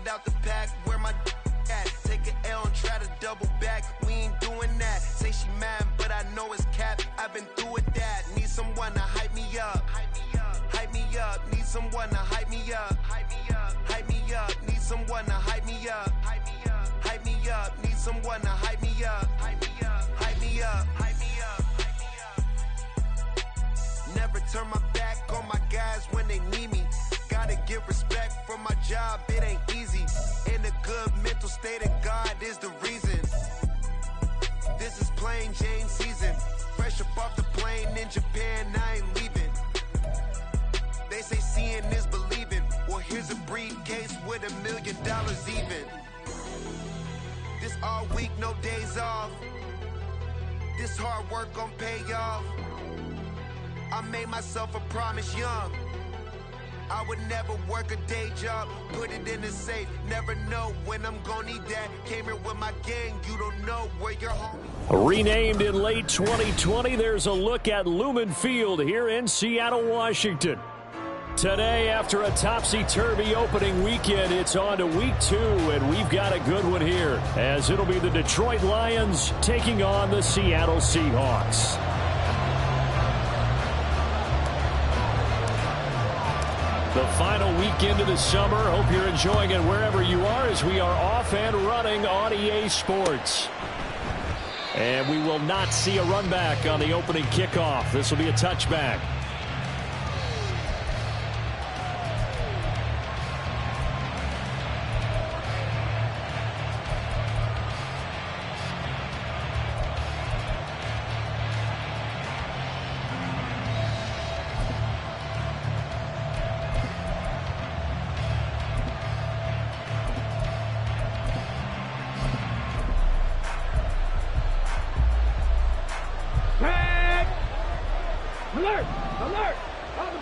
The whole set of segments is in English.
out the pack, where my at? Take an L and try to double back. We ain't doing that. Say she mad, but I know it's cap. I've been through with that. Need someone to hype me up. Hype me up. Need someone to hype me up. Hype me up. Need someone to hype me up. Hype me up. Need someone to hype me up. Hype me up. Hype me up. Never turn my back on my guys when they need me. Gotta give respect for my job, it ain't easy. In a good mental state, and God is the reason. This is plain Jane season. Fresh up off the plane in Japan, I ain't leaving. They say seeing is believing. Well, here's a briefcase with $1 million even. This all week, no days off. This hard work gon' pay off. I made myself a promise young. I would never work a day job, put it in the safe. Never know when I'm gonna need that. Came here with my gang, you don't know where you're home. Renamed in late 2020, there's a look at Lumen Field here in Seattle, Washington. Today, after a topsy-turvy opening weekend, it's on to week 2, and we've got a good one here, as it'll be the Detroit Lions taking on the Seattle Seahawks. The final weekend of the summer. Hope you're enjoying it wherever you are, as we are off and running on EA Sports. And we will not see a run back on the opening kickoff. This will be a touchback. Alert! Alert! On the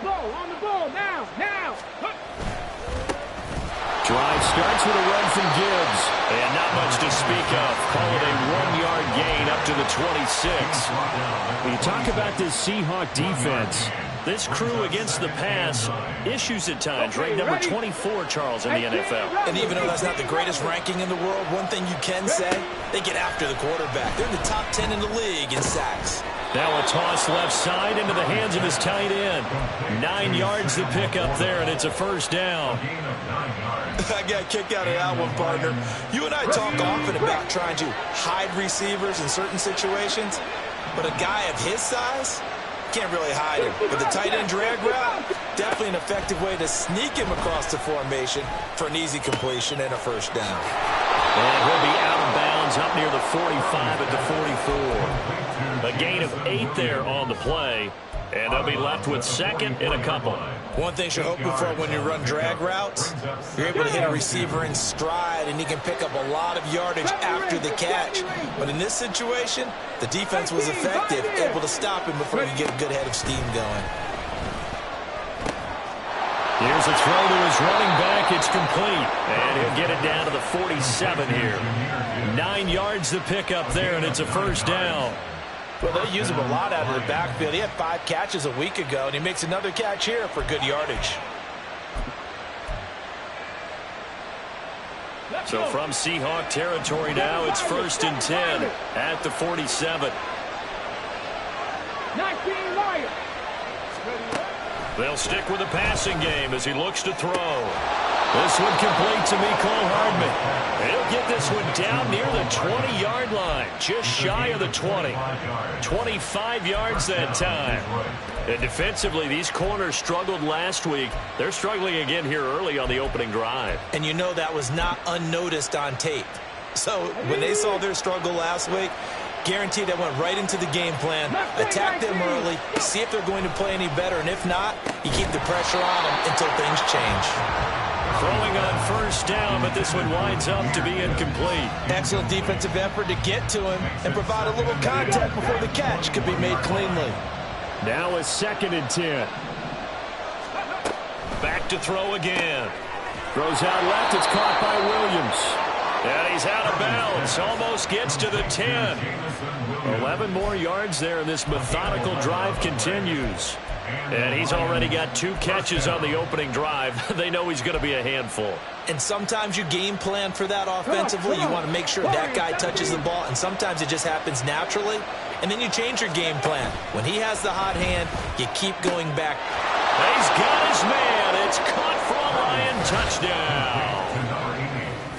ball, now! Drive starts with a run from Gibbs. And not much to speak of. Call it a 1-yard gain up to the 26. When you talk about this Seahawk defense, this crew against the pass, issues at times, ranked number 24, Charles, in the NFL. And even though that's not the greatest ranking in the world, one thing you can say, they get after the quarterback. They're in the top 10 in the league in sacks. Now a toss left side into the hands of his tight end. 9 yards to pick up there, and it's a first down. I got a kick out of that one, partner. You and I talk often about trying to hide receivers in certain situations, but a guy of his size can't really hide him. With the tight end drag route, definitely an effective way to sneak him across the formation for an easy completion and a first down. And he'll be out of bounds up near the 45 at the 44. A gain of 8 there on the play, and they'll be left with second and a couple. One thing you're hoping for when you run drag routes, you're able to hit a receiver in stride, and he can pick up a lot of yardage after the catch. But in this situation, the defense was effective, able to stop him before he get a good head of steam going. Here's a throw to his running back. It's complete, and he'll get it down to the 47 here. 9 yards to pick up there, and it's a first down. Well, they use him a lot out of the backfield. He had 5 catches a week ago, and he makes another catch here for good yardage. So from Seahawk territory now, it's 1st and 10 at the 47. 19 Lions. They'll stick with the passing game as he looks to throw. This one complete to Mecole Hardman. He'll get this one down near the 20-yard line, just shy of the 20. 25 yards that time. And defensively, these corners struggled last week. They're struggling again here early on the opening drive. And you know that was not unnoticed on tape. So when they saw their struggle last week, guaranteed they went right into the game plan, attack them early, see if they're going to play any better, and if not, you keep the pressure on them until things change. Throwing on first down, but this one winds up to be incomplete. Excellent defensive effort to get to him and provide a little contact before the catch could be made cleanly. Now a 2nd and 10. Back to throw again. Throws out left. It's caught by Williams. And he's out of bounds. Almost gets to the 10. 11 more yards there, and this methodical drive continues. And he's already got 2 catches on the opening drive. They know he's going to be a handful. And sometimes you game plan for that offensively. You want to make sure that guy touches the ball, and sometimes it just happens naturally. And then you change your game plan. When he has the hot hand, you keep going back. He's got his man. It's caught for a Lion touchdown.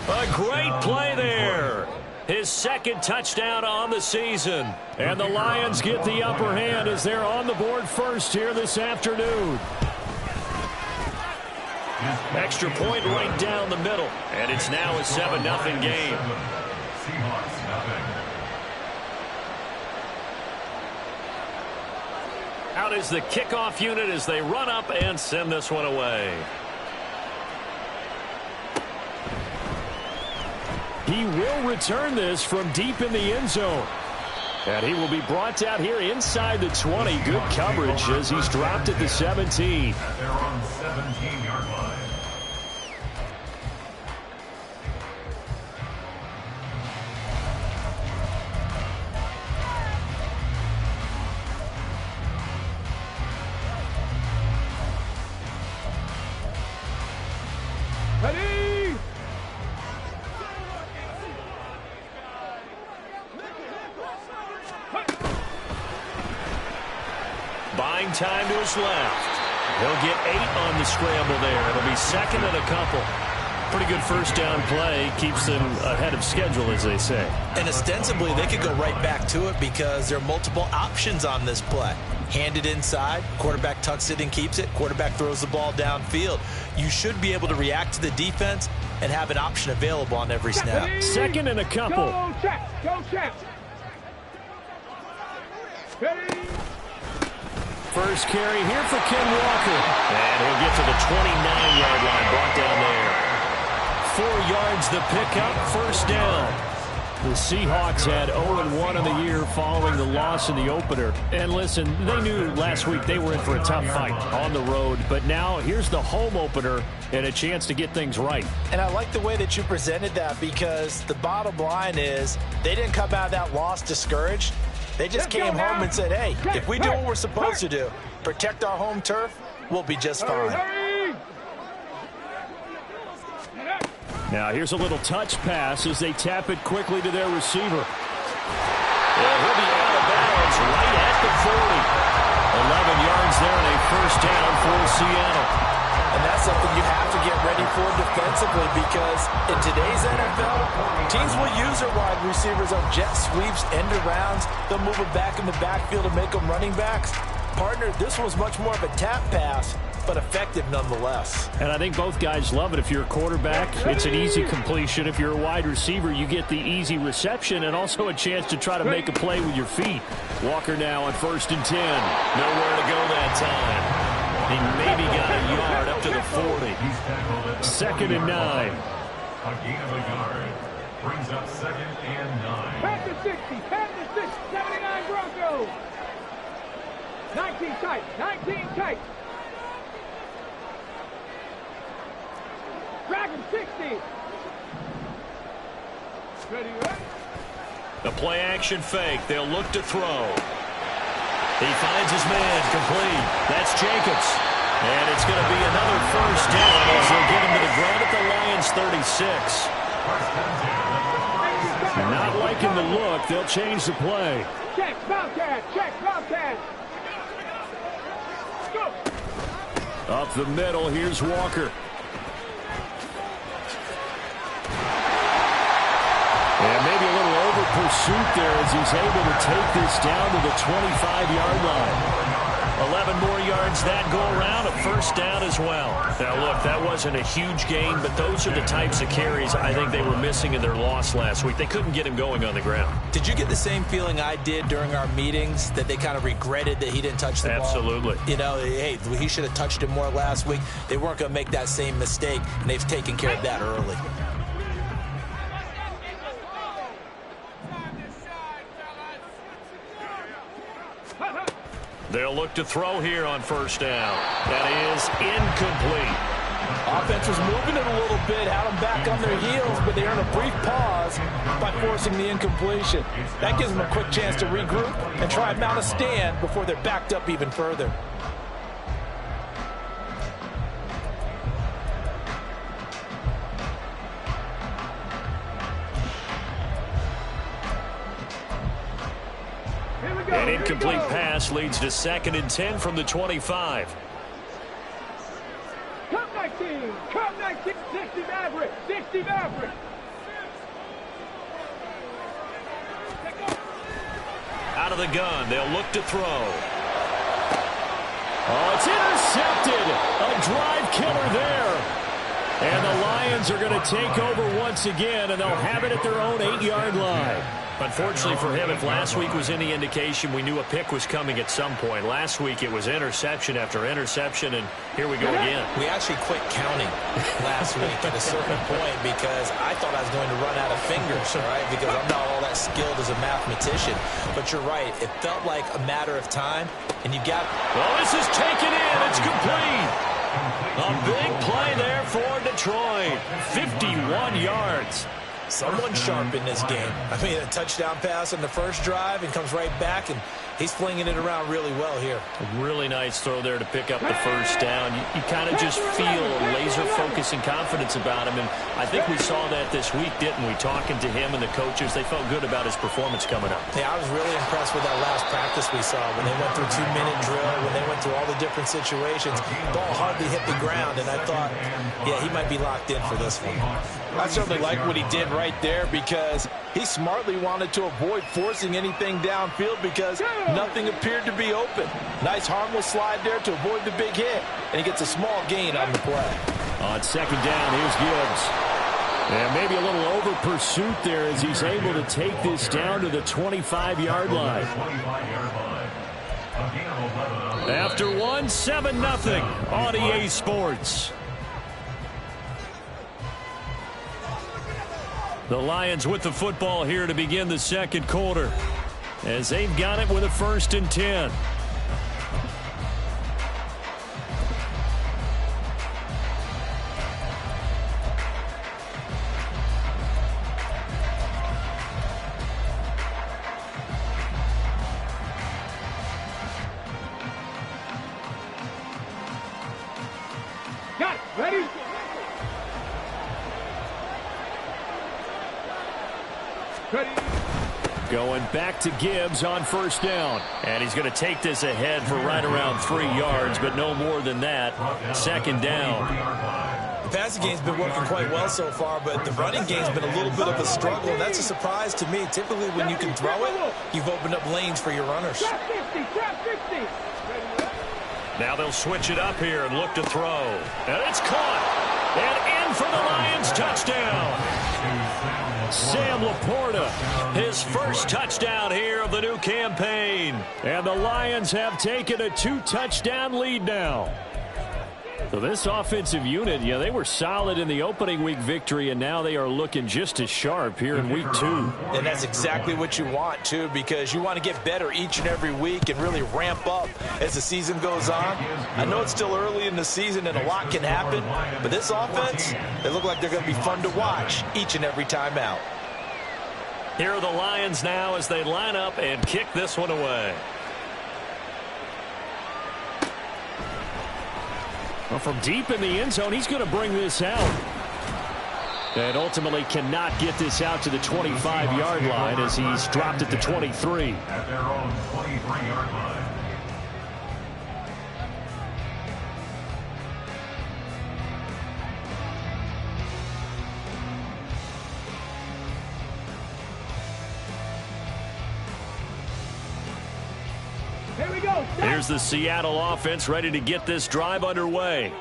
A great play there. His second touchdown on the season. And the Lions get the upper hand as they're on the board first here this afternoon. Extra point right down the middle. And it's now a 7-0 game. Out is the kickoff unit as they run up and send this one away. He will return this from deep in the end zone. And he will be brought out here inside the 20. Good coverage as he's dropped at the 17. They're on 17-yard line. Ready? Buying time to his left. He'll get 8 on the scramble there. It'll be second and a couple. Pretty good first down play. Keeps them ahead of schedule, as they say. And ostensibly, they could go right back to it because there are multiple options on this play. Hand it inside, quarterback tucks it and keeps it, quarterback throws the ball downfield. You should be able to react to the defense and have an option available on every snap. Second and a couple. Go check. Go check. Ready? First carry here for Ken Walker. And he'll get to the 29-yard line, brought down there. 4 yards the pickup, first down. The Seahawks had 0-1 in the year following the loss in the opener. And listen, they knew last week they were in for a tough fight on the road. But now here's the home opener and a chance to get things right. And I like the way that you presented that because the bottom line is they didn't come out of that loss discouraged. They just came home and said, hey, if we do what we're supposed to do, protect our home turf, we'll be just fine. Now here's a little touch pass as they tap it quickly to their receiver. And he'll be out of bounds right at the 40. 11 yards there and a first down for Seattle. And that's something you have to get ready for defensively because in today's NFL, teams will use their wide receivers on jet sweeps, end arounds. They'll move them back in the backfield and make them running backs. Partner, this was much more of a tap pass, but effective nonetheless. And I think both guys love it. If you're a quarterback, it's an easy completion. If you're a wide receiver, you get the easy reception and also a chance to try to make a play with your feet. Walker now on 1st and 10. Nowhere to go that time. He maybe got a yard up to the 40. 2nd and 9. A gain of a yard brings up 2nd and 9. Pass to 60. Pass to 6. 79 Broncos. 19 tight. 19 tight. Dragon 60. Ready, right? The play action fake. They'll look to throw. He finds his man complete. That's Jacobs. And it's going to be another first down as they'll get him to the ground at the Lions 36. Not liking the look. They'll change the play. Check, Bobcat. Check, Bobcat. Go. Up the middle, here's Walker. And maybe a little over pursuit there as he's able to take this down to the 25-yard line. 11 more yards that go around, a first down as well. Now, look, that wasn't a huge gain, but those are the types of carries I think they were missing in their loss last week. They couldn't get him going on the ground. Did you get the same feeling I did during our meetings, that they kind of regretted that he didn't touch the ball? Absolutely. You know, hey, he should have touched it more last week. They weren't going to make that same mistake, and they've taken care of that early. They'll look to throw here on first down. That is incomplete. Offense was moving it a little bit, had them back on their heels, but they earned a brief pause by forcing the incompletion. That gives them a quick chance to regroup and try and mount a stand before they're backed up even further. An incomplete pass leads to 2nd and 10 from the 25. Come 19, come 19, 60 Maverick, 60 Maverick. Out of the gun, they'll look to throw. Oh, it's intercepted. A drive killer there. And the Lions are going to take over once again, and they'll have it at their own 8-yard line. Unfortunately for him, if last week was any indication, we knew a pick was coming at some point. Last week it was interception after interception, and here we go again. We actually quit counting last week at a certain point because I thought I was going to run out of fingers, all right, because I'm not all that skilled as a mathematician. But you're right. It felt like a matter of time, and you got... Well, this is taken in. It's complete. A big play there for Detroit. 51 yards. Someone sharp in this game. I mean, a touchdown pass on the first drive and comes right back, and he's flinging it around really well here. A really nice throw there to pick up the first down. You kind of just feel a laser focus and confidence about him, and I think we saw that this week, didn't we? Talking to him and the coaches, they felt good about his performance coming up. Yeah, I was really impressed with that last practice we saw when they went through 2-minute drill, when they went through all the different situations. Ball hardly hit the ground, and I thought, yeah, he might be locked in for this one. I certainly like what he did right there because he smartly wanted to avoid forcing anything downfield because nothing appeared to be open. Nice harmless slide there to avoid the big hit, and he gets a small gain on the play. On 2nd down, here's Gibbs. And maybe a little over pursuit there as he's able to take this down to the 25-yard line. After one, 7-0 on EA Sports. The Lions with the football here to begin the second quarter as they've got it with a 1st and 10. Got it, ready? Ready. Going back to Gibbs on 1st down. And he's going to take this ahead for right around 3 yards, but no more than that. 2nd down. The passing game's been working quite well so far, but the running game's been a little bit of a struggle, and that's a surprise to me. Typically, when you can throw it, you've opened up lanes for your runners. Trap 50, trap 50. Now they'll switch it up here and look to throw. And it's caught. And in for the Lions touchdown. Sam Laporta, his first touchdown here of the new campaign. And the Lions have taken a 2-touchdown lead now. So this offensive unit, yeah, they were solid in the opening week victory, and now they are looking just as sharp here in week 2. And that's exactly what you want, too, because you want to get better each and every week and really ramp up as the season goes on. I know it's still early in the season and a lot can happen, but this offense, they look like they're going to be fun to watch each and every time out. Here are the Lions now as they line up and kick this one away. Well, from deep in the end zone, he's going to bring this out. And ultimately cannot get this out to the 25-yard line as he's dropped at the 23. At their own 23-yard line. Here we go. Here's the Seattle offense ready to get this drive underway.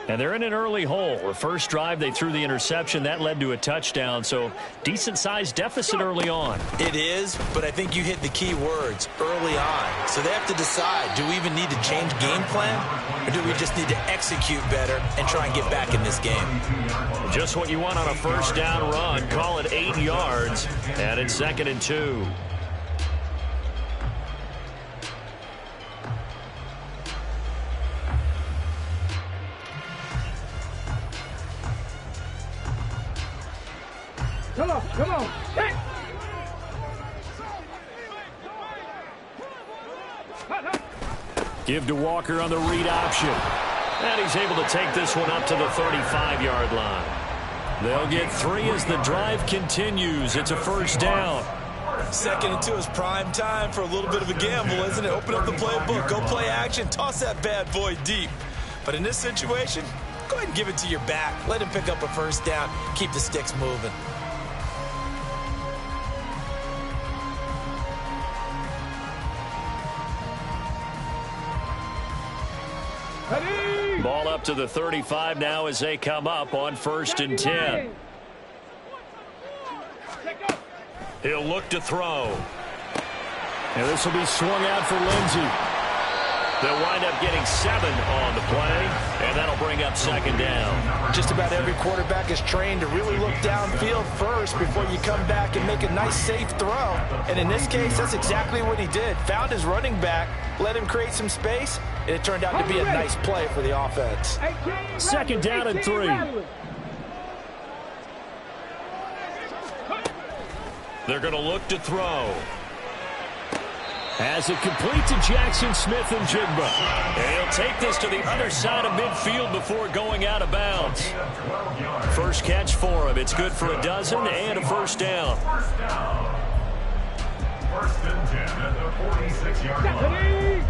And they're in an early hole. The first drive, they threw the interception. That led to a touchdown, so decent-sized deficit early on. It is, but I think you hit the key words, early on. So they have to decide, do we even need to change game plan, or do we just need to execute better and try and get back in this game? Just what you want on a first down run. Call it 8 yards, and it's 2nd and 2. Come on, come on. Hey. Give to Walker on the read option. And he's able to take this one up to the 35-yard line. They'll get 3 as the drive continues. It's a first down. Second and 2 is prime time for a little bit of a gamble, isn't it? Open up the playbook, go play action, toss that bad boy deep. But in this situation, go ahead and give it to your back. Let him pick up a first down. Keep the sticks moving. Ball up to the 35 now as they come up on 1st and 10. He'll look to throw. And this will be swung out for Lindsey. They'll wind up getting 7 on the play, and that'll bring up 2nd down. Just about every quarterback is trained to really look downfield first before you come back and make a nice, safe throw. And in this case, that's exactly what he did. Found his running back, let him create some space, and it turned out to be a nice play for the offense. 2nd down and 3. They're going to look to throw. Has it complete to Jackson Smith and Jigba. And he'll take this to the other side of midfield before going out of bounds. First catch for him. It's good for a dozen and a first down. 1st and 10 at the 46-yard line.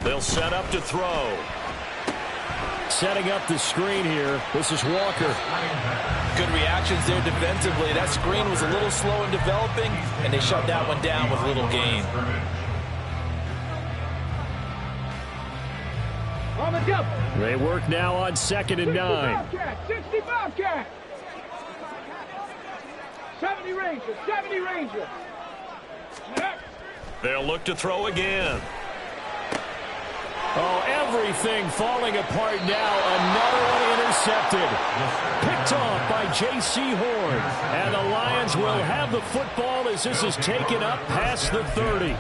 They'll set up to throw. Setting up the screen here. This is Walker. Good reactions there defensively. That screen was a little slow in developing, and they shut that one down with little gain. On the double. They work now on 2nd and 9. 60 Bobcat. 70 Ranger. 70 Ranger. They'll look to throw again. Oh, everything falling apart now. Another one intercepted. Picked off by J.C. Horn. And the Lions will have the football as this is taken up past the 30.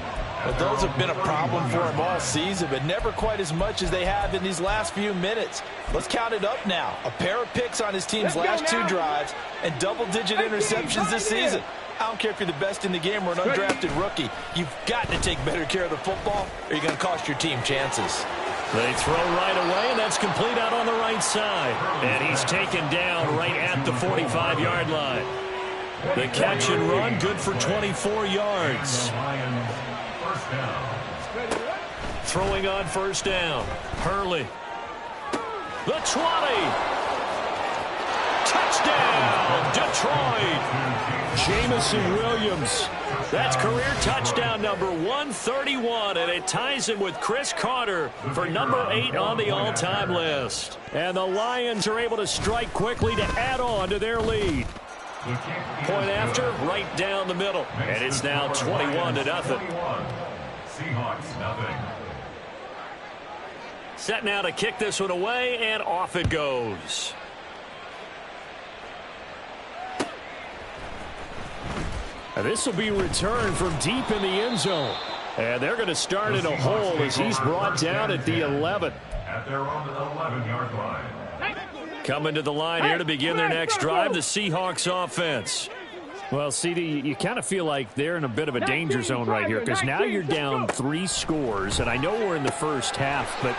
But those have been a problem for him all season, but never quite as much as they have in these last few minutes. Let's count it up now. A pair of picks on his team's last 2 drives and double-digit interceptions this season. I don't care if you're the best in the game or an undrafted rookie. You've got to take better care of the football or you're going to cost your team chances. They throw right away, and that's complete out on the right side. And he's taken down right at the 45-yard line. The catch and run, good for 24 yards. Throwing on 1st down. Hurley. The 20. Touchdown, Detroit. Jamison Williams. That's career touchdown number 131, and it ties him with Chris Carter for number 8 on the all-time list. And the Lions are able to strike quickly to add on to their lead. Point after, right down the middle. And it's now 21-0. Seahawks, nothing. Set now to kick this one away, and off it goes. And this will be returned from deep in the end zone. And they're going to start in a hole as he's brought down at the 11. At their own 11-yard line. Coming to the line here to begin their next drive, the Seahawks offense. Well, CD, you kind of feel like they're in a bit of a danger zone right here because now you're down 3 scores, and I know we're in the first half, but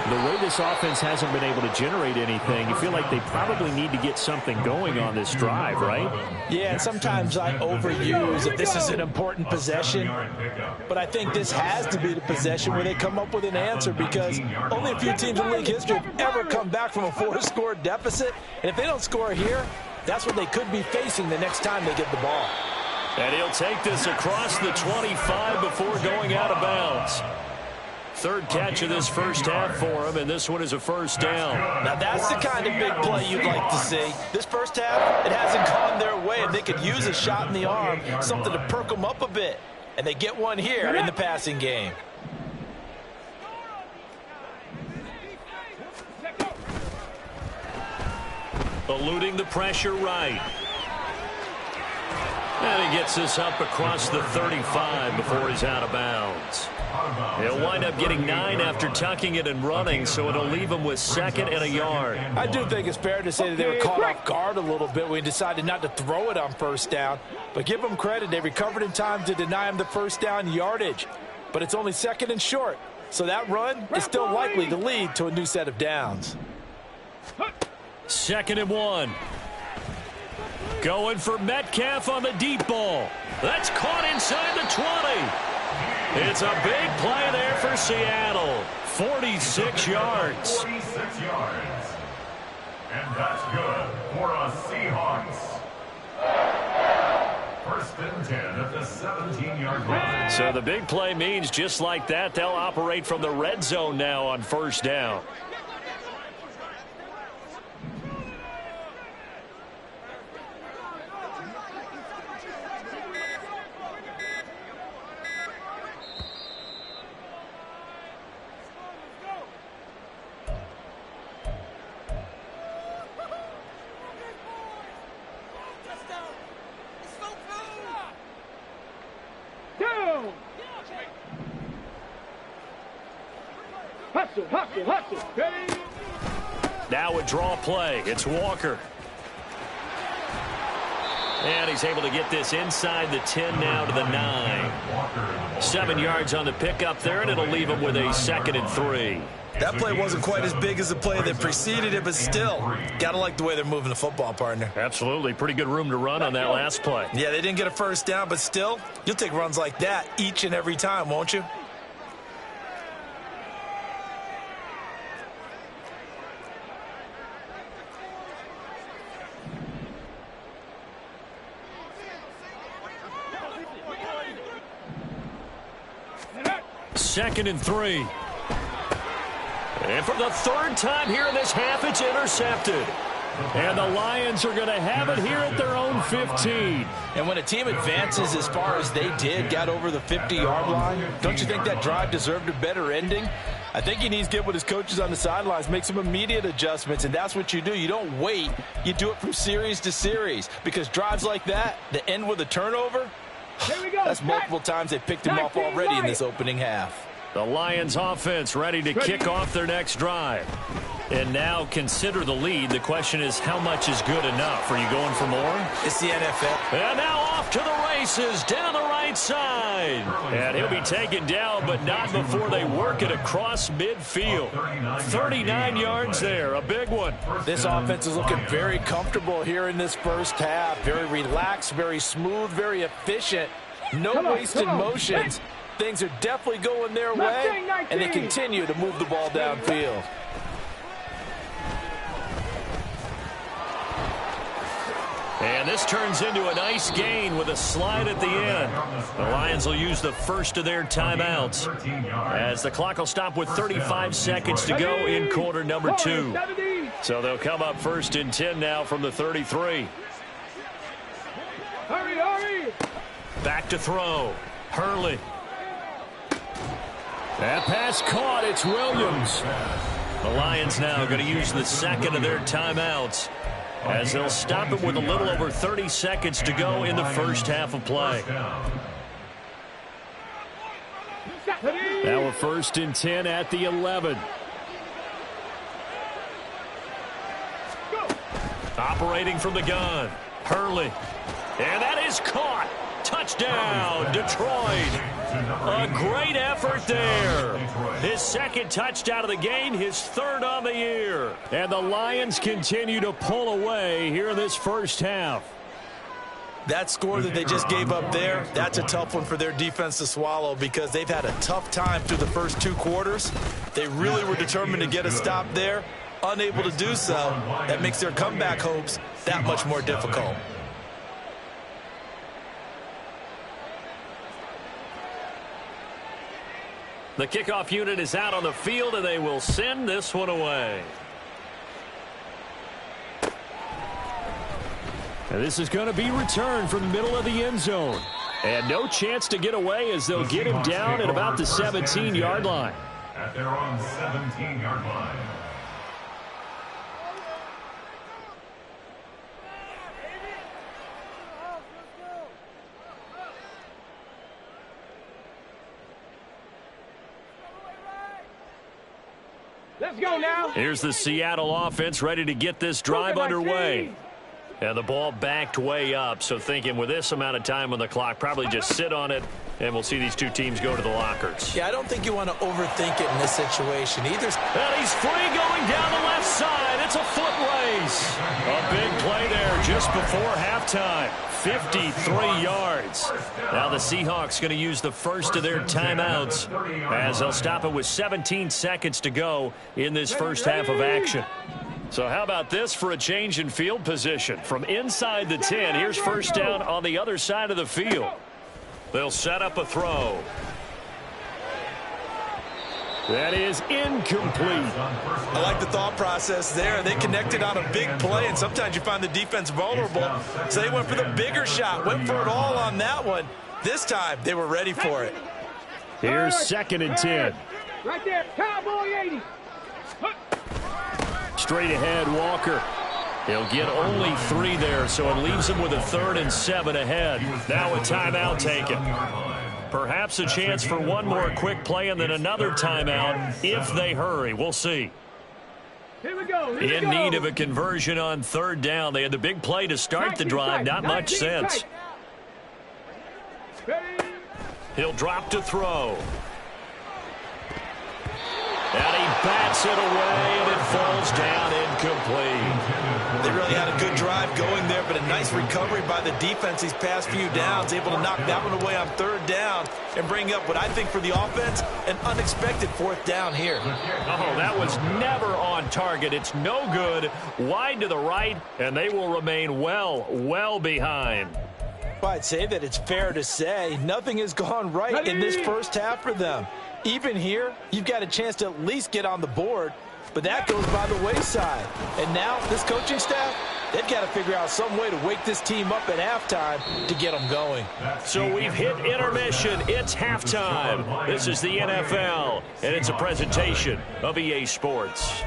the way this offense hasn't been able to generate anything, you feel like they probably need to get something going on this drive, right? Yeah, and sometimes I overuse that this is an important possession, but I think this has to be the possession where they come up with an answer because only a few teams in league history have ever come back from a 4-score deficit, and if they don't score here, that's what they could be facing the next time they get the ball. And he'll take this across the 25 before going out of bounds. 3rd catch of this first half for him, and this one is a first down. Now that's the kind of big play you'd like to see. This first half, it hasn't gone their way, and they could use a shot in the arm, something to perk them up a bit. And they get one here in the passing game. Eluding the pressure right. And he gets this up across the 35 before he's out of bounds. He'll wind up getting 9 after tucking it and running, so it'll leave him with 2nd and a yard. I do think it's fair to say that they were caught off guard a little bit when he decided not to throw it on 1st down. But give them credit, they recovered in time to deny him the 1st down yardage. But it's only 2nd and short, so that run is still likely to lead to a new set of downs. 2nd and 1. Going for Metcalf on the deep ball. That's caught inside the 20. It's a big play there for Seattle. 46 yards. 46 yards. And that's good for a Seahawks. 1st and 10 at the 17-yard line. So the big play means just like that, they'll operate from the red zone now on 1st down. Hustle. Ready? Now a draw play. It's Walker. And he's able to get this inside the 10 now to the 9. 7 yards on the pickup there, and it'll leave him with a 2nd and 3. That play wasn't quite as big as the play that preceded it, but still, got to like the way they're moving the football, partner. Absolutely. Pretty good room to run on that last play. Yeah, they didn't get a 1st down, but still, you'll take runs like that each and every time, won't you? Second and 3. And for the 3rd time here in this half, it's intercepted. And the Lions are going to have it here at their own 15. And when a team advances as far as they did, got over the 50-yard line, don't you think that drive deserved a better ending? I think he needs to get with his coaches on the sidelines, make some immediate adjustments, and that's what you do. You don't wait. You do it from series to series, because drives like that end with a turnover, that's multiple times they picked him off already in this opening half. The Lions offense ready to kick off their next drive. And now consider the lead. The question is, how much is good enough? Are you going for more? It's the NFL. And now off to the races down the right side. And he'll be taken down, but not before they work it across midfield. 39 yards there, a big one. This offense is looking very comfortable here in this 1st half. Very relaxed, very smooth, very efficient. No wasted motions. Things are definitely going their way, and they continue to move the ball downfield. And this turns into a nice gain with a slide at the end. The Lions will use the first of their timeouts as the clock will stop with 35 seconds to go in quarter number 2. So they'll come up 1st and 10 now from the 33. Hurry! Back to throw. Hurley. That pass caught. It's Williams. The Lions now going to use the 2nd of their timeouts as they'll stop it with a little over 30 seconds to go in the 1st half of play. Now a 1st and 10 at the 11. Operating from the gun. Hurley. And that is caught. Touchdown, Detroit. A great effort there. His 2nd touchdown of the game, his 3rd on the year. And the Lions continue to pull away here in this 1st half. That score that they just gave up there, that's a tough one for their defense to swallow because they've had a tough time through the first 2 quarters. They really were determined to get a stop there. Unable to do so, that makes their comeback hopes that much more difficult. The kickoff unit is out on the field, and they will send this one away. And this is going to be returned from the middle of the end zone. And no chance to get away as they'll get him down at about the 17-yard line. At their own 17-yard line. Let's go now. Here's the Seattle offense ready to get this drive underway. And the ball backed way up, so thinking with this amount of time on the clock, probably just sit on it, and we'll see these two teams go to the lockers. Yeah, I don't think you want to overthink it in this situation either. And he's free going down the left side. It's a foot race. A big play there just before halftime. 53 yards. Now the Seahawks going to use the first of their timeouts as they'll stop it with 17 seconds to go in this first half of action. So how about this for a change in field position? From inside the 10, here's first down on the other side of the field. They'll set up a throw. That is incomplete. I like the thought process there. They connected on a big play, and sometimes you find the defense vulnerable. So they went for the bigger shot, went for it all on that one. This time, they were ready for it. Here's 2nd and 10. Right there, Cowboy 80. Straight ahead, Walker. He'll get only 3 there, so it leaves him with a 3rd and 7 ahead. Now a timeout taken. Perhaps a chance for one more quick play and then another timeout if they hurry. We'll see. Here we go. In need of a conversion on 3rd down. They had the big play to start the drive. Not much sense. He'll drop to throw. And he bats it away, and it falls down incomplete. They really had a good drive going there, but a nice recovery by the defense these past few downs, able to knock that one away on 3rd down and bring up what I think for the offense, an unexpected 4th down here. Oh, that was never on target. It's no good. Wide to the right, and they will remain well behind. I'd say that it's fair to say nothing has gone right in this first half for them. Even here, you've got a chance to at least get on the board, but that goes by the wayside. And now, this coaching staff, they've got to figure out some way to wake this team up at halftime to get them going. So we've hit intermission. It's halftime. This is the NFL, and it's a presentation of EA Sports.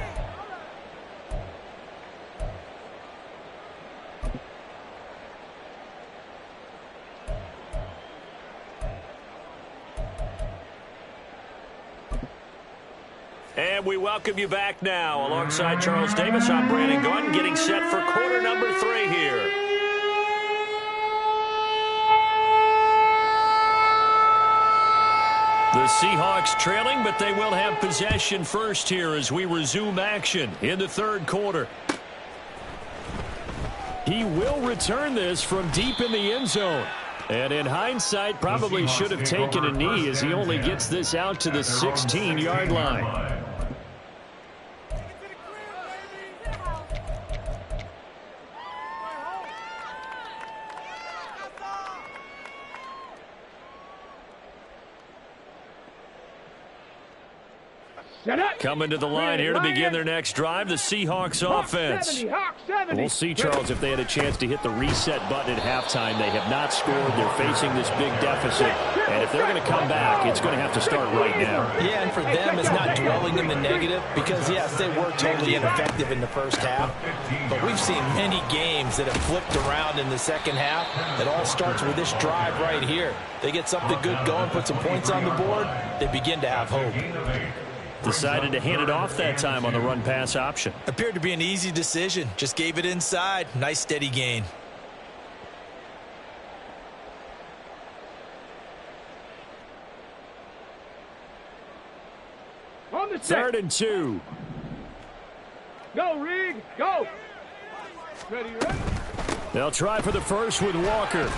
And we welcome you back now. Alongside Charles Davis, I'm Brandon Gordon, getting set for quarter number 3 here. The Seahawks trailing, but they will have possession first here as we resume action in the 3rd quarter. He will return this from deep in the end zone. And in hindsight, probably should have taken a knee as he only gets this out to the 16-yard line. Coming to the line here to begin their next drive, the Seahawks offense. We'll see, Charles, if they had a chance to hit the reset button at halftime. They have not scored. They're facing this big deficit. And if they're going to come back, it's going to have to start right now. Yeah, and for them, it's not dwelling in the negative because, yes, they were totally ineffective in the first half. But we've seen many games that have flipped around in the second half. It all starts with this drive right here. They get something good going, put some points on the board, they begin to have hope. Decided to hand it off that time on the run-pass option. Appeared to be an easy decision. Just gave it inside. Nice steady gain. On the 3rd and 2. Go, Rig. Go. Ready. They'll try for the first with Walker.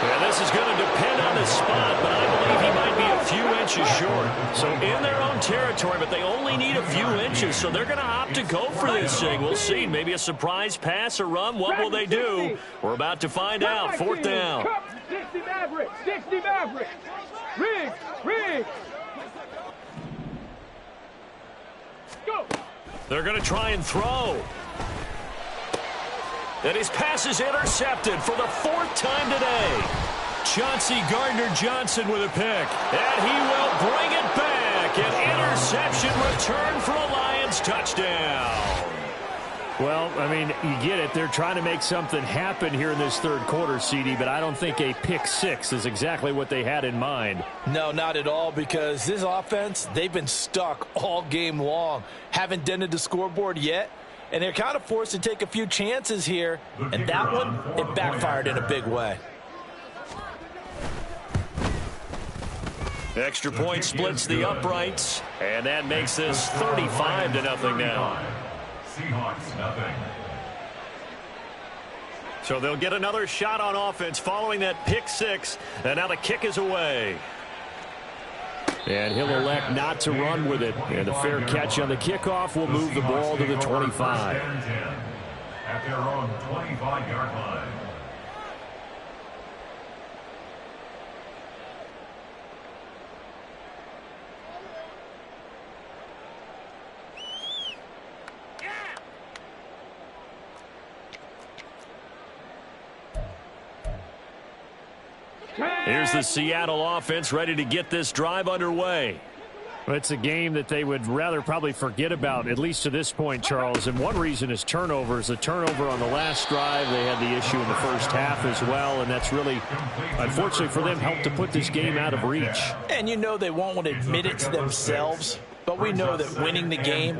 Yeah, this is going to depend on the spot, but I believe he might be a few inches short. So in their own territory, but they only need a few inches, so they're going to opt to go for this thing. We'll see. Maybe a surprise pass or run. What will they do? We're about to find out. 4th down. 60 Maverick. 60 Maverick. Rig. Go. They're going to try and throw. And his pass is intercepted for the 4th time today. Chauncey Gardner-Johnson with a pick. And he will bring it back. An interception return for a Lions touchdown. Well, I mean, you get it. They're trying to make something happen here in this third quarter, CD, but I don't think a pick six is exactly what they had in mind. No, not at all, because this offense, they've been stuck all game long. Haven't dented the scoreboard yet, and they're kind of forced to take a few chances here, and that one, it backfired in a big way. Extra point splits the uprights, and that makes this 35-0 now. Seahawks, nothing. So they'll get another shot on offense following that pick six, and now the kick is away. And he'll elect not to run with it. And the fair catch on the kickoff will move the ball to the 25. At their own 25-yard line. Here's the Seattle offense ready to get this drive underway. It's a game that they would rather probably forget about, at least to this point, Charles. And one reason is turnovers. A turnover on the last drive. They had the issue in the first half as well, and that's really, unfortunately for them, helped to put this game out of reach. And you know they won't want to admit it to themselves, but we know that winning the game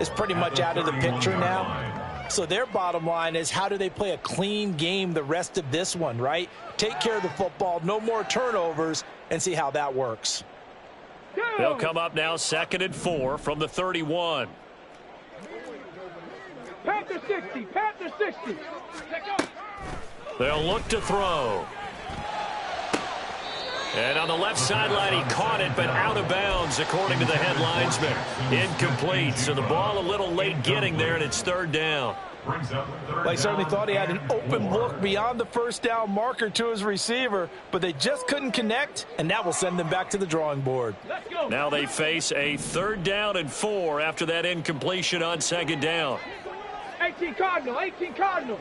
is pretty much out of the picture now. So their bottom line is, how do they play a clean game the rest of this one, right? Take care of the football, no more turnovers, and see how that works. They'll come up now 2nd and 4 from the 31. Panther 60, Panther 60. They'll look to throw. And on the left sideline, he caught it, but out of bounds, according to the head linesman. Incomplete, so the ball a little late getting there, and it's 3rd down. They certainly thought he had an open look beyond the first down marker to his receiver, but they just couldn't connect, and that will send them back to the drawing board. Now they face a 3rd down and 4 after that incompletion on 2nd down. 18 Cardinal, 18 Cardinal.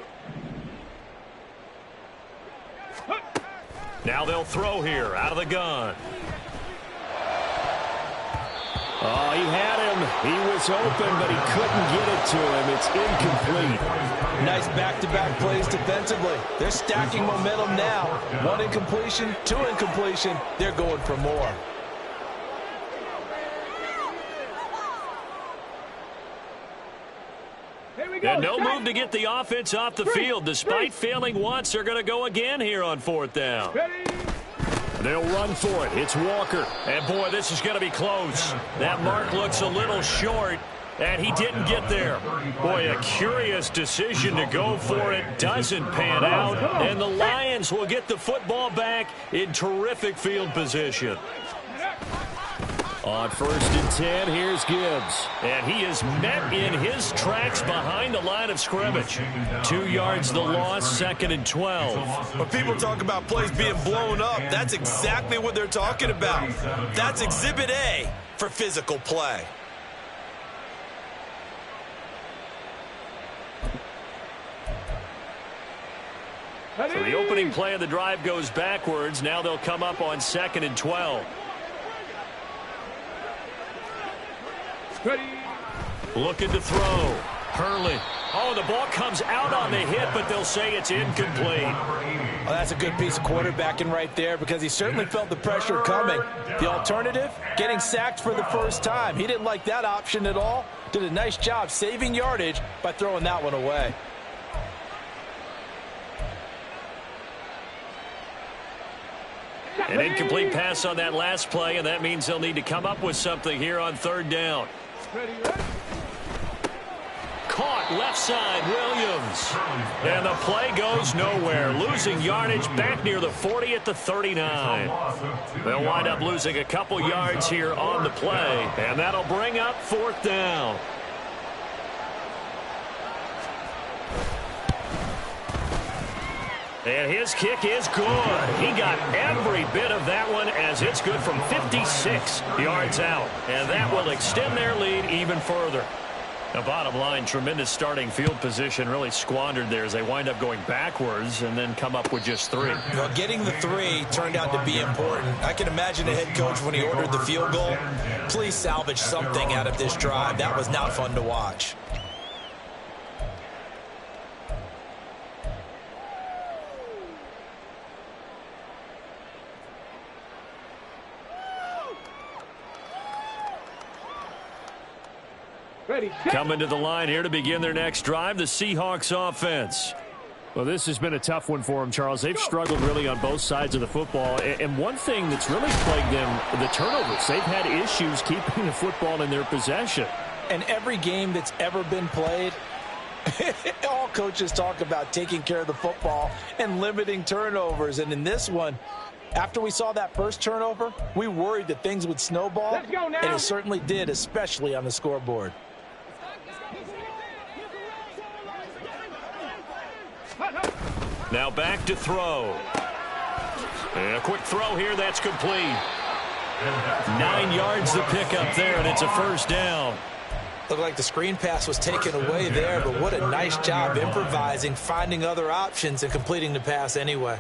Now they'll throw here out of the gun. Oh, he had him. He was open, but he couldn't get it to him. It's incomplete. Nice back-to-back plays defensively. They're stacking momentum now. 1 incompletion, 2 incompletion. They're going for more. And no move to get the offense off the field. Despite failing once, they're going to go again here on 4th down. They'll run for it. It's Walker. And, boy, this is going to be close. That mark looks a little short, and he didn't get there. Boy, a curious decision to go for it. Doesn't pan out. And the Lions will get the football back in terrific field position. On 1st and 10, here's Gibbs. And he is met in his tracks behind the line of scrimmage. 2 yards the loss, 2nd and 12. When people talk about plays being blown up, that's exactly what they're talking about. That's Exhibit A for physical play. So the opening play of the drive goes backwards. Now they'll come up on 2nd and 12. Looking to throw. Hurley. Oh, the ball comes out on the hit, but they'll say it's incomplete. Well, that's a good piece of quarterbacking right there, because he certainly felt the pressure coming. The alternative, getting sacked for the first time. He didn't like that option at all. Did a nice job saving yardage by throwing that one away. An incomplete pass on that last play, and that means they'll need to come up with something here on 3rd down. Caught left side, Williams. And the play goes nowhere. Losing yardage back near the 40 at the 39. They'll wind up losing a couple yards here on the play, and that'll bring up 4th down. And his kick is good. He got every bit of that one, as it's good from 56 yards out. And that will extend their lead even further. The bottom line, tremendous starting field position, really squandered there as they wind up going backwards and then come up with just 3. Well, getting the 3 turned out to be important. I can imagine the head coach when he ordered the field goal. Please salvage something out of this drive. That was not fun to watch. Ready, set. Coming to the line here to begin their next drive, the Seahawks offense. Well, this has been a tough one for them, Charles. They've struggled really on both sides of the football. And one thing that's really plagued them, the turnovers. They've had issues keeping the football in their possession. And every game that's ever been played, all coaches talk about taking care of the football and limiting turnovers. And in this one, after we saw that first turnover, we worried that things would snowball. Let's go now. And it certainly did, especially on the scoreboard. Now back to throw. And a quick throw here, that's complete. 9 yards to pick up there, and it's a first down. Looked like the screen pass was taken away there, but what a nice job improvising, finding other options, and completing the pass anyway.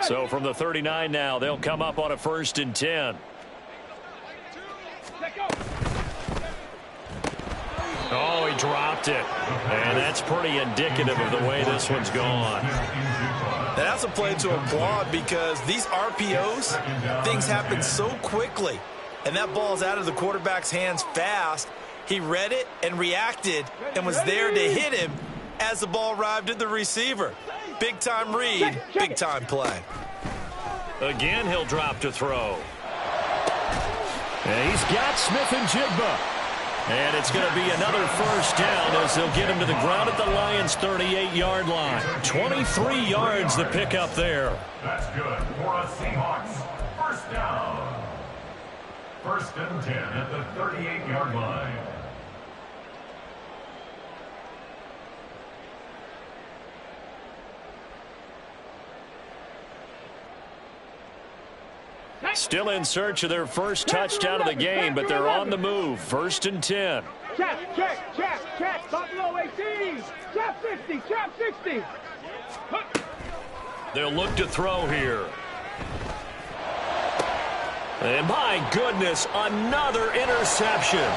So from the 39 now, they'll come up on a 1st and 10. Oh, he dropped it. And that's pretty indicative of the way this one's gone. And that's a play to applaud because these RPOs, things happen so quickly. And that ball's out of the quarterback's hands fast. He read it and reacted and was there to hit him as the ball arrived at the receiver. Big-time read, big-time play. Again, he'll drop to throw. And he's got Smith and Jigba. And it's going to be another first down as they'll get him to the ground at the Lions' 38-yard line. 23 yards to pick up there. That's good for a Seahawks. First down. 1st and 10 at the 38-yard line. Still in search of their first touchdown of the game, but they're on the move. 1st and 10. Check. Buffalo 18. Trap 50. Trap 60. They'll look to throw here. And my goodness, another interception.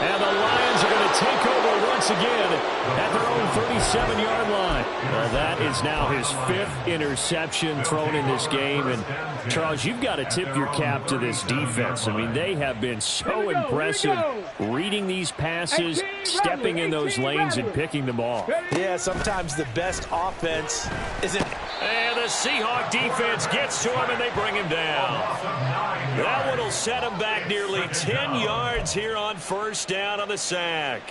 And the Lions are going to take over once again at their own 37-yard line. Well, that is now his 5th interception thrown in this game. And, Charles, you've got to tip your cap to this defense. I mean, they have been so impressive reading these passes, stepping in those lanes, and picking them off. Yeah, sometimes the best offense isn't. And the Seahawk defense gets to him, and they bring him down. That one will set him back nearly 10 yards here on 1st down on the sack.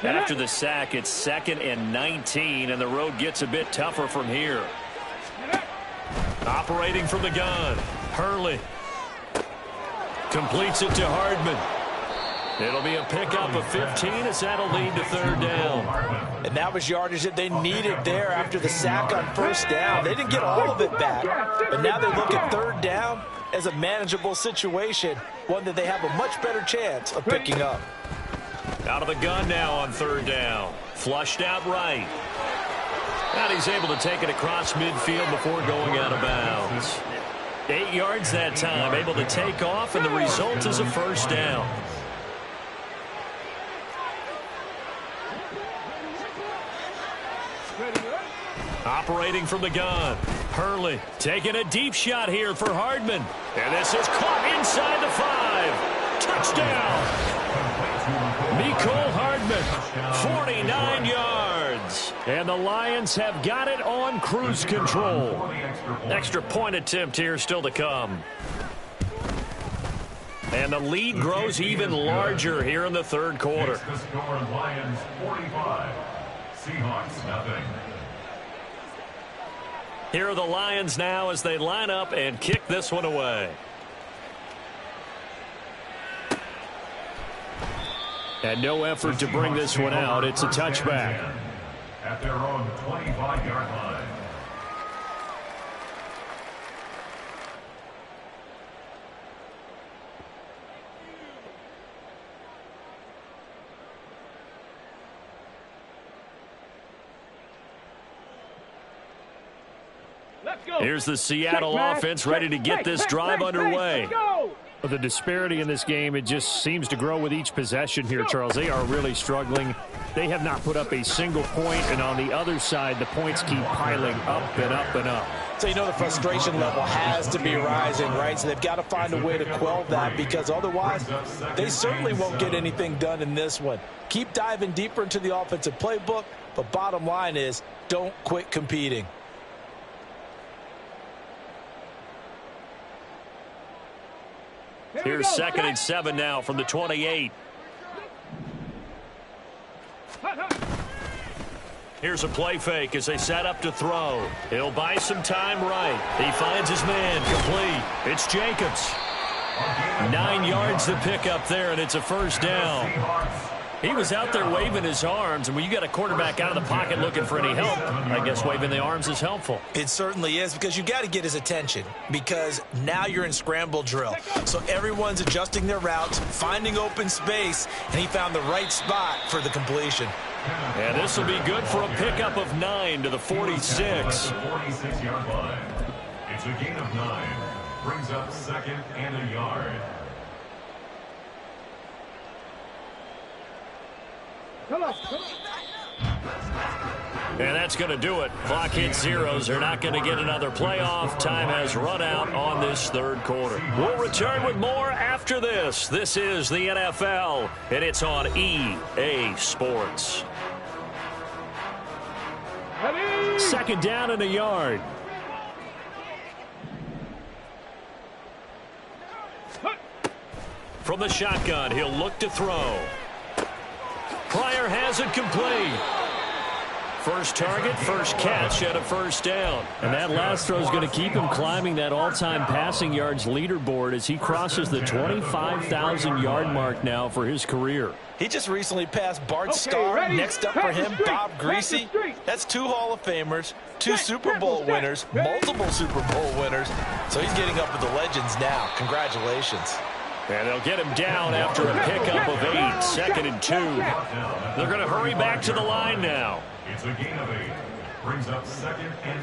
After the sack, it's 2nd and 19, and the road gets a bit tougher from here. Operating from the gun, Hurley. Completes it to Hardman. It'll be a pickup of 15 as that'll lead to 3rd down. And that was yardage that they needed there after the sack on 1st down. They didn't get all of it back, but now they look at 3rd down as a manageable situation, one that they have a much better chance of picking up. Out of the gun now on 3rd down. Flushed out right. And he's able to take it across midfield before going out of bounds. 8 yards that time, able to take off, and the result is a 1st down. Operating from the gun. Hurley taking a deep shot here for Hardman. And this is caught inside the 5. Touchdown. Mecole Hardman, 49 yards. And the Lions have got it on cruise control. Extra point attempt here still to come. And the lead grows even larger here in the 3rd quarter. The score, Lions 45, Seahawks nothing. Here are the Lions now as they line up and kick this one away. And no effort to bring this one out. It's a touchback. At their own 25-yard line. Here's the Seattle offense ready to get this drive underway. The disparity in this game, it just seems to grow with each possession here, Charles. They are really struggling They have not put up a single point, and on the other side, the points keep piling up and up and up. So you know the frustration level has to be rising, right? So they've got to find a way to quell that, because otherwise they certainly won't get anything done in this one. Keep diving deeper into the offensive playbook, but bottom line is don't quit competing. Here's 2nd and 7 now from the 28. Here's a play fake as they set up to throw. He'll buy some time right. He finds his man complete. It's Jacobs. 9 yards to pick up there, and it's a first down. He was out there waving his arms, and when you got a quarterback out of the pocket looking for any help, I guess waving the arms is helpful. It certainly is, because you got to get his attention, because now you're in scramble drill. So everyone's adjusting their routes, finding open space, and he found the right spot for the completion. And this will be good for a pickup of 9 to the 46. 46-yard line. It's a gain of 9. Brings up 2nd and a yard. Come on. And that's going to do it. Clock hits zeros. They're not going to get another playoff. Time has run out on this third quarter. We'll return with more after this. This is the NFL, and it's on EA Sports. 2nd down and a yard. From the shotgun, he'll look to throw. Pryor has it complete. First target, first catch, and a first down. And that last throw is going to keep him climbing that all-time passing yards leaderboard as he crosses the 25,000-yard mark now for his career. He just recently passed Bart Starr. Next up for him, Bob Greasy. That's 2 Hall of Famers, 2 Super Bowl winners, multiple Super Bowl winners. So he's getting up with the legends now. Congratulations. And they'll get him down after a pickup of 8. 2nd and 2. They're going to hurry back to the line now. It's a gain of 8. Brings up 2nd and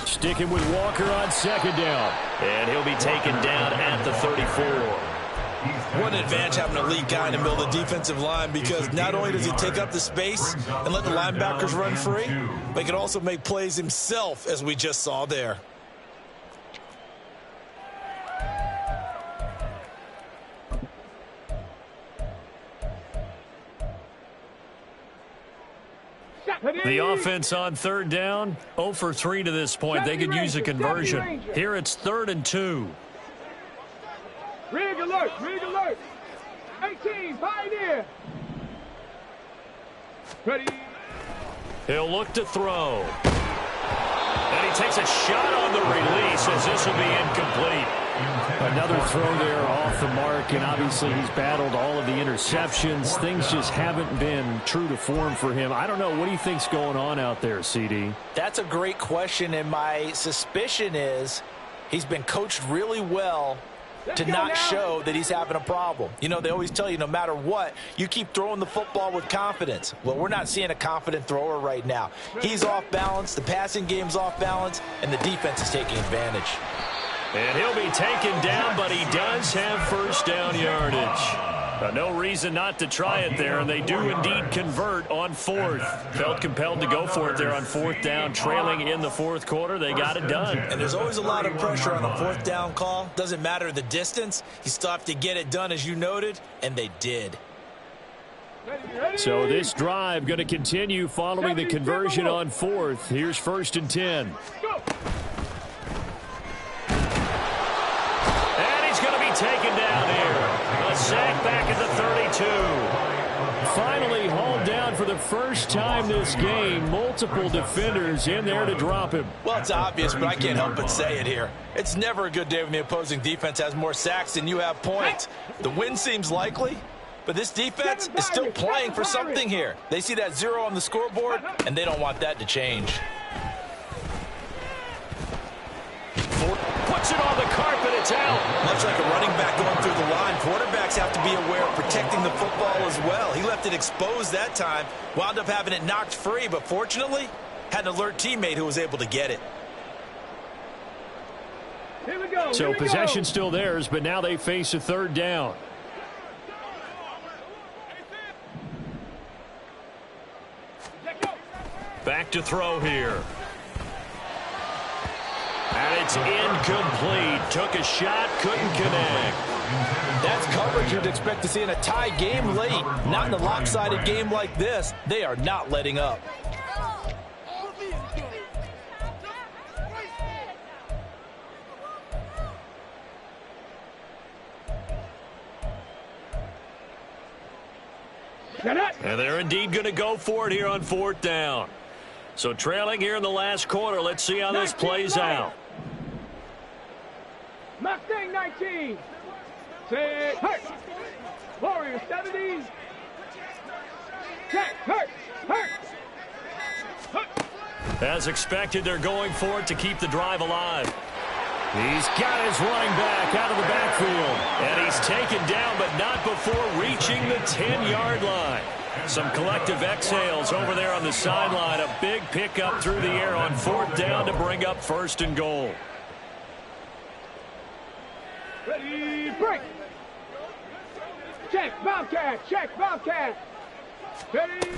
2. Sticking with Walker on 2nd down. And he'll be taken down at the 34. What an advantage having an elite guy in the middle of the defensive line, because not only does he take up the space and let the linebackers run free, but he can also make plays himself, as we just saw there. The offense on 3rd down, 0 for 3 to this point. They could use a conversion. Here it's 3rd and 2. Rig alert, rig alert. 18, Pioneer. Ready. He'll look to throw. And he takes a shot on the release as this will be incomplete. Another throw there off the mark, and obviously he's battled all of the interceptions. Things just haven't been true to form for him. I don't know. What do you think's going on out there, CD? That's a great question, and my suspicion is he's been coached really well to not show that he's having a problem. You know, they always tell you no matter what, you keep throwing the football with confidence. Well, we're not seeing a confident thrower right now. He's off balance, the passing game's off balance, and the defense is taking advantage. And he'll be taken down, but he does have first down yardage. No reason not to try it there, and they do indeed convert on 4th. Felt compelled to go for it there on 4th down, trailing in the 4th quarter. They got it done. And there's always a lot of pressure on a 4th down call. Doesn't matter the distance. You still have to get it done, as you noted, and they did. So this drive going to continue following the conversion on 4th. Here's 1st and 10. Taken down here. A sack back at the 32. Finally hauled down for the first time this game. Multiple defenders in there to drop him. Well, it's obvious, but I can't help but say it here. It's never a good day when the opposing defense has more sacks than you have points. The win seems likely, but this defense is still playing for something here. They see that 0 on the scoreboard, and they don't want that to change. Puts it on the carpet, it's out. Much like a running back going through the line, quarterbacks have to be aware of protecting the football as well. He left it exposed that time, wound up having it knocked free, but fortunately, had an alert teammate who was able to get it. Here we go. So possession still theirs, but now they face a 3rd down. Back to throw here. And it's incomplete. Took a shot, couldn't connect. That's coverage you'd expect to see in a tie game late. Not in a lopsided game like this. They are not letting up. And they're indeed going to go for it here on 4th down. So trailing here in the last quarter. Let's see how this plays out. Mustang 19. Say hurt. Warrior 70. Check. Hurt. As expected, they're going for it to keep the drive alive. He's got his running back out of the backfield. And he's taken down, but not before reaching the 10-yard line. Some collective exhales over there on the sideline. A big pickup through the air on 4th down to bring up 1st and goal. Ready, break. Check, Bobcat. Ready.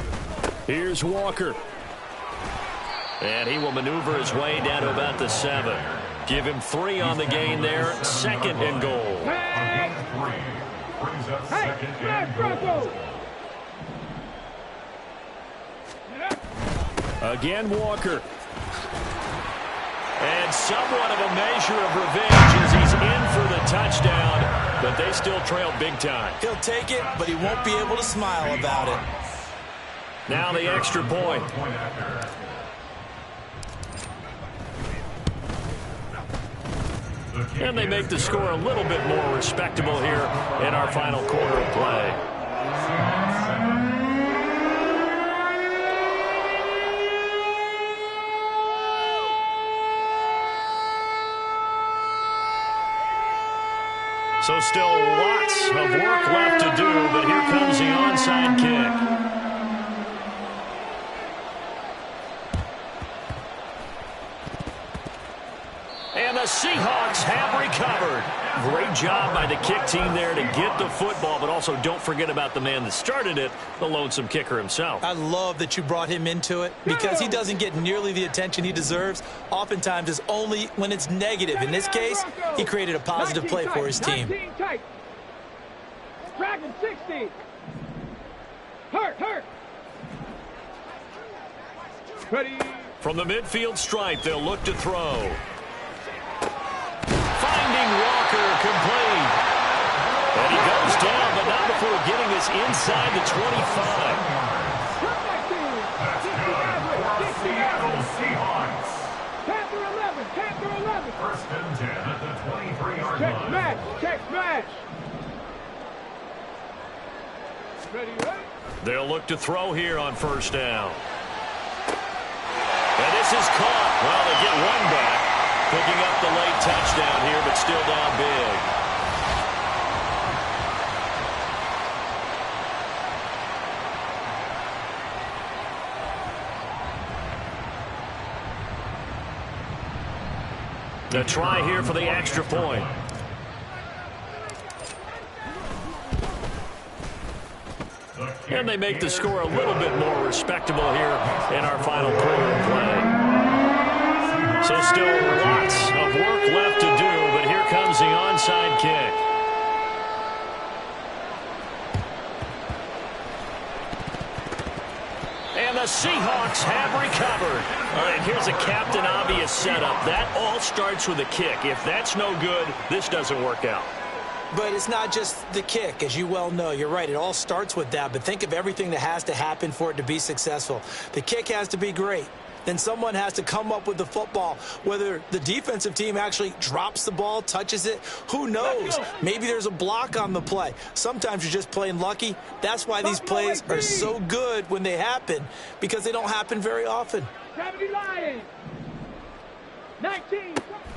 Here's Walker. And he will maneuver his way down to about the 7. Give him 3 on the gain there. 2nd and goal. Hey, smash Bronco. Again, Walker. And somewhat of a measure of revenge as he's in for the touchdown, but they still trail big time. He'll take it, but he won't be able to smile about it. Now the extra point. And they make the score a little bit more respectable here in our final quarter of play. So still lots of work left to do, but here comes the onside kick. And the Seahawks have recovered. Great job by the kick team there to get the football, but also don't forget about the man that started it, the lonesome kicker himself. I love that you brought him into it because he doesn't get nearly the attention he deserves. Oftentimes it's only when it's negative. In this case, he created a positive play for his team. Dragon 60. Hurt. Ready. From the midfield stripe, they'll look to throw. Finding Walker complete. And he goes down, but not before getting us inside the 25. Seattle Seahawks. Panther 11. 1st and 10 at the 23-yard line. Check smash. Ready. They'll look to throw here on 1st down. And this is caught. Well, they get one back. Picking up the late touchdown here, but still down big. The try here for the extra point. And they make the score a little bit more respectable here in our final quarter of play. So still lots of work left to do, but here comes the onside kick. And the Seahawks have recovered. All right, here's a Captain Obvious setup. That all starts with a kick. If that's no good, this doesn't work out. But it's not just the kick, as you well know. You're right, it all starts with that, but think of everything that has to happen for it to be successful. The kick has to be great. Then someone has to come up with the football. Whether the defensive team actually drops the ball, touches it, who knows? Maybe there's a block on the play. Sometimes you're just plain lucky. That's why these plays are so good when they happen, because they don't happen very often. 70 Lions. 19.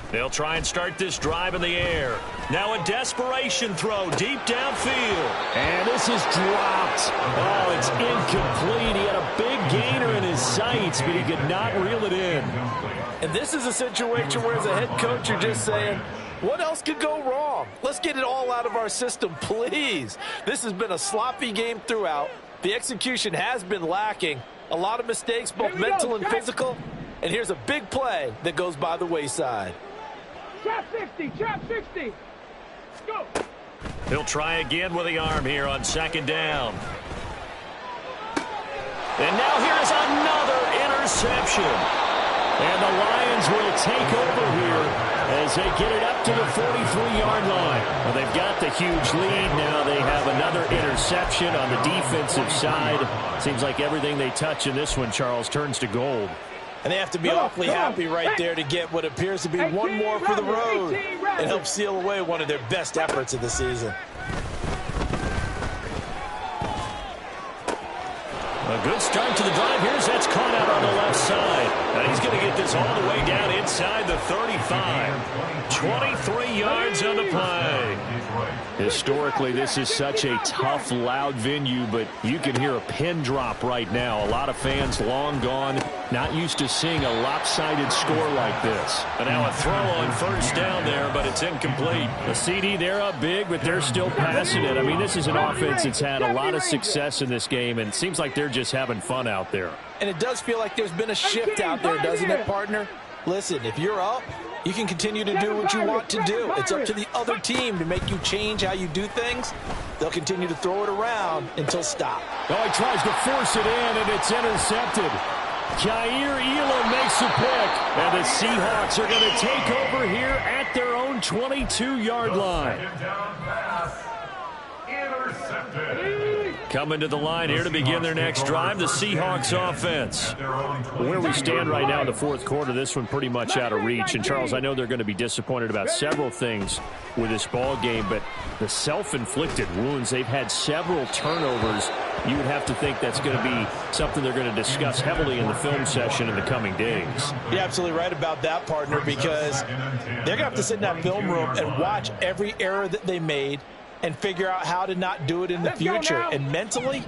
They'll try and start this drive in the air. Now a desperation throw deep downfield. And this is dropped. Oh, it's incomplete. He had a big gainer in his sights, but he could not reel it in. And this is a situation where, as a head coach, you're just saying, what else could go wrong? Let's get it all out of our system, please. This has been a sloppy game throughout. The execution has been lacking. A lot of mistakes, both mental and physical. And here's a big play that goes by the wayside. Trap 60, trap 60. Go. He'll try again with the arm here on second down. And now here's another interception. And the Lions will take over here as they get it up to the 43-yard line. Well, they've got the huge lead. Now they have another interception on the defensive side. Seems like everything they touch in this one, Charles, turns to gold. And they have to be awfully happy right there to get what appears to be one more for the road and help seal away one of their best efforts of the season. A good start to the drive. Here's that's caught out on the left side. And he's going to get this all the way down inside the 35. 23 yards on the play. Historically, this is such a tough, loud venue, but you can hear a pin drop right now. A lot of fans long gone, not used to seeing a lopsided score like this. And now a throw on first down there, but it's incomplete. The CD, they're up big, but they're still passing it. I mean, this is an offense that's had a lot of success in this game, and it seems like they're just having fun out there. And it does feel like there's been a shift out there, doesn't it, partner? Listen, if you're up, you can continue to do what you want to do. It's up to the other team to make you change how you do things. They'll continue to throw it around until stop. Oh, he tries to force it in, and it's intercepted. Jair Elam makes a pick, and the Seahawks are going to take over here at their own 22-yard line. Coming to the line here to begin their next drive, the Seahawks offense. Where we stand right now in the fourth quarter, this one pretty much out of reach. And, Charles, I know they're going to be disappointed about several things with this ball game, but the self-inflicted wounds, they've had several turnovers. You would have to think that's going to be something they're going to discuss heavily in the film session in the coming days. You're absolutely right about that, partner, because they're going to have to sit in that film room and watch every error that they made and figure out how to not do it in the future. And mentally,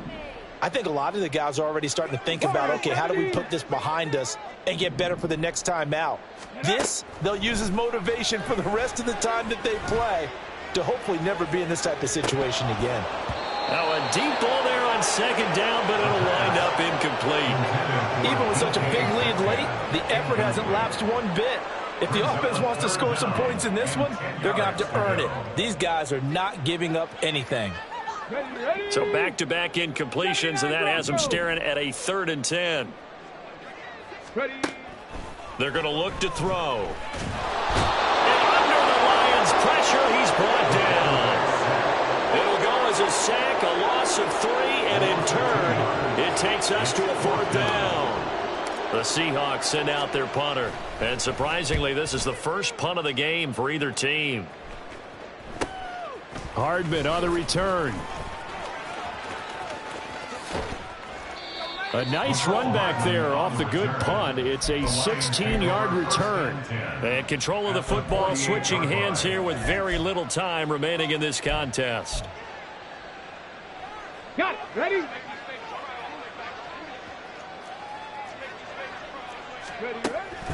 I think a lot of the guys are already starting to think about, okay, how do we put this behind us and get better for the next time out? This, they'll use as motivation for the rest of the time that they play to hopefully never be in this type of situation again. Now a deep ball there on second down, but it'll wind up incomplete. Even with such a big lead late, the effort hasn't lapsed one bit. If the offense wants to score some points in this one, they're going to have to earn it. These guys are not giving up anything. So back-to-back incompletions, and that has them staring at a 3rd and 10. They're going to look to throw. And under the Lions' pressure, he's brought down. It'll go as a sack, a loss of 3, and in turn, it takes us to a 4th down. The Seahawks send out their punter. And surprisingly, this is the first punt of the game for either team. Hardman on the return. A nice run back there off the good punt. It's a 16-yard return. And control of the football, switching hands here with very little time remaining in this contest. Got it. Ready?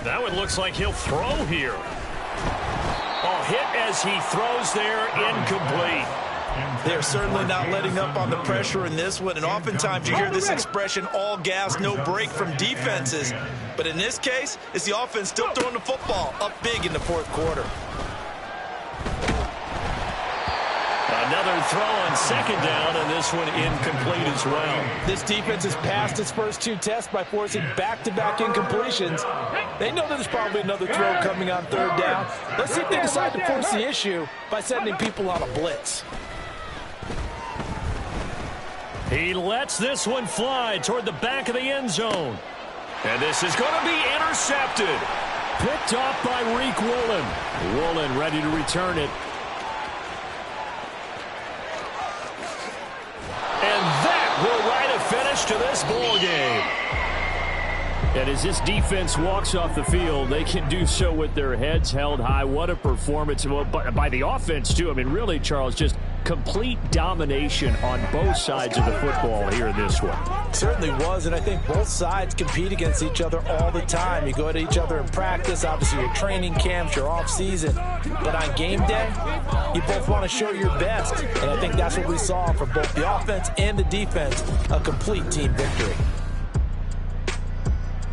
Now it looks like he'll throw here. Oh, hit as he throws there, incomplete. They're certainly not letting up on the pressure in this one, and oftentimes you hear this expression, all gas, no break from defenses. But in this case, it's the offense still throwing the football up big in the fourth quarter. Another throw on second down, and this one incomplete as well. This defense has passed its first 2 tests by forcing back-to-back incompletions. They know there's probably another throw coming on 3rd down. Let's see if they decide to force the issue by sending people on a blitz. He lets this one fly toward the back of the end zone. And this is going to be intercepted. Picked off by Reek Woolen. Woolen ready to return it. And that will write a finish to this ball game. And as this defense walks off the field, they can do so with their heads held high. What a performance by the offense, too. I mean, really, Charles, just complete domination on both sides of the football here in this one. Certainly was, and I think both sides compete against each other all the time. You go to each other in practice, obviously your training camps, your off-season, but on game day, you both want to show your best, and I think that's what we saw from both the offense and the defense, a complete team victory.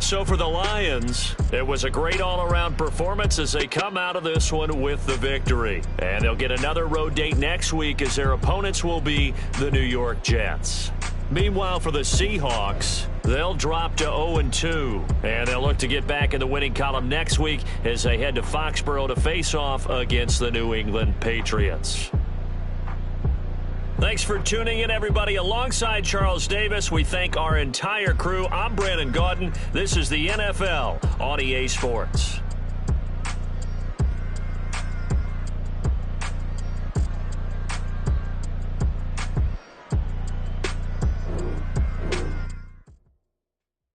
So for the Lions, it was a great all-around performance as they come out of this one with the victory. And they'll get another road date next week as their opponents will be the New York Jets. Meanwhile, for the Seahawks, they'll drop to 0-2, and they'll look to get back in the winning column next week as they head to Foxborough to face off against the New England Patriots. Thanks for tuning in, everybody. Alongside Charles Davis, we thank our entire crew. I'm Brandon Gaudin. This is the NFL on EA Sports.